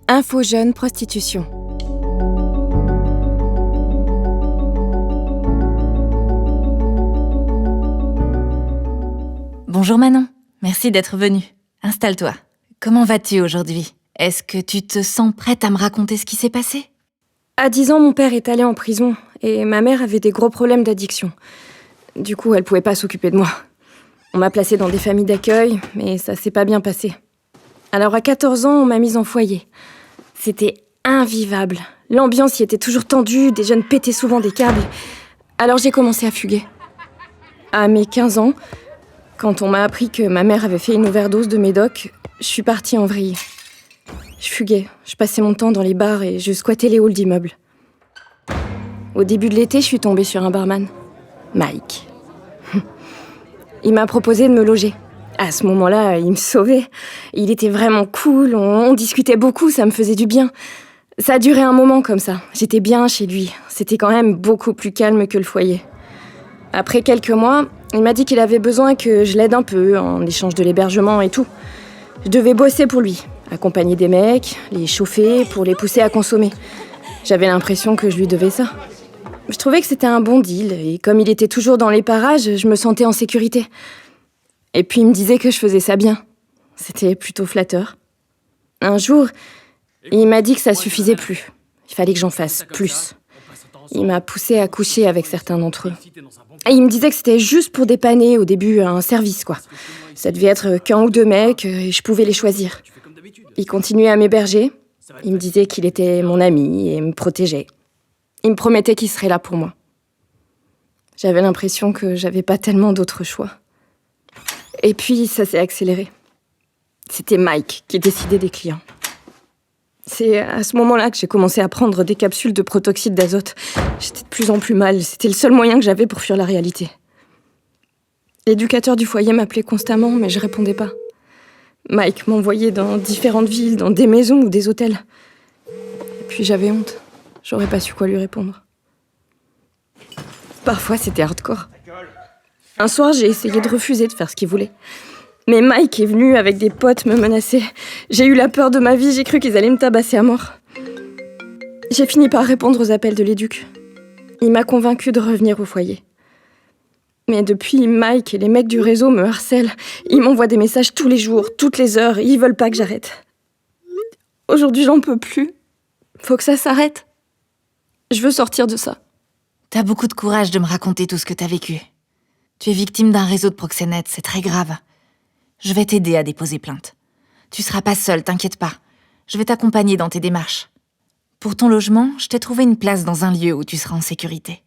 Info Jeune Prostitution. Bonjour Manon, merci d'être venue. Installe-toi. Comment vas-tu aujourd'hui? Est-ce que tu te sens prête à me raconter ce qui s'est passé? À 10 ans, mon père est allé en prison et ma mère avait des gros problèmes d'addiction. Du coup, elle pouvait pas s'occuper de moi. On m'a placée dans des familles d'accueil, mais ça s'est pas bien passé. Alors à 14 ans, on m'a mise en foyer. C'était invivable. L'ambiance y était toujours tendue, des jeunes pétaient souvent des câbles. Alors j'ai commencé à fuguer. À mes 15 ans, quand on m'a appris que ma mère avait fait une overdose de médoc, je suis partie en vrille. Je fuguais, je passais mon temps dans les bars et je squattais les halls d'immeubles. Au début de l'été, je suis tombée sur un barman, Mike. Il m'a proposé de me loger. À ce moment-là, il me sauvait. Il était vraiment cool, on discutait beaucoup, ça me faisait du bien. Ça a duré un moment comme ça. J'étais bien chez lui. C'était quand même beaucoup plus calme que le foyer. Après quelques mois, il m'a dit qu'il avait besoin que je l'aide un peu, en échange de l'hébergement et tout. Je devais bosser pour lui, accompagner des mecs, les chauffer pour les pousser à consommer. J'avais l'impression que je lui devais ça. Je trouvais que c'était un bon deal, et comme il était toujours dans les parages, je me sentais en sécurité. Et puis il me disait que je faisais ça bien. C'était plutôt flatteur. Un jour, il m'a dit que ça suffisait plus. Il fallait que j'en fasse plus. Il m'a poussée à coucher avec certains d'entre eux. Et il me disait que c'était juste pour dépanner au début un service, quoi. Ça devait être qu'un ou deux mecs et je pouvais les choisir. Il continuait à m'héberger. Il me disait qu'il était mon ami et me protégeait. Il me promettait qu'il serait là pour moi. J'avais l'impression que j'avais pas tellement d'autres choix. Et puis, ça s'est accéléré. C'était Mike qui décidait des clients. C'est à ce moment-là que j'ai commencé à prendre des capsules de protoxyde d'azote. J'étais de plus en plus mal. C'était le seul moyen que j'avais pour fuir la réalité. L'éducateur du foyer m'appelait constamment, mais je répondais pas. Mike m'envoyait dans différentes villes, dans des maisons ou des hôtels. Et puis j'avais honte. J'aurais pas su quoi lui répondre. Parfois, c'était hardcore. Un soir, j'ai essayé de refuser de faire ce qu'il voulait. Mais Mike est venu avec des potes me menacer. J'ai eu la peur de ma vie, j'ai cru qu'ils allaient me tabasser à mort. J'ai fini par répondre aux appels de l'éduc. Il m'a convaincue de revenir au foyer. Mais depuis, Mike et les mecs du réseau me harcèlent. Ils m'envoient des messages tous les jours, toutes les heures, et ils veulent pas que j'arrête. Aujourd'hui, j'en peux plus. Faut que ça s'arrête. Je veux sortir de ça. T'as beaucoup de courage de me raconter tout ce que t'as vécu. Tu es victime d'un réseau de proxénètes, c'est très grave. Je vais t'aider à déposer plainte. Tu seras pas seule, t'inquiète pas. Je vais t'accompagner dans tes démarches. Pour ton logement, je t'ai trouvé une place dans un lieu où tu seras en sécurité.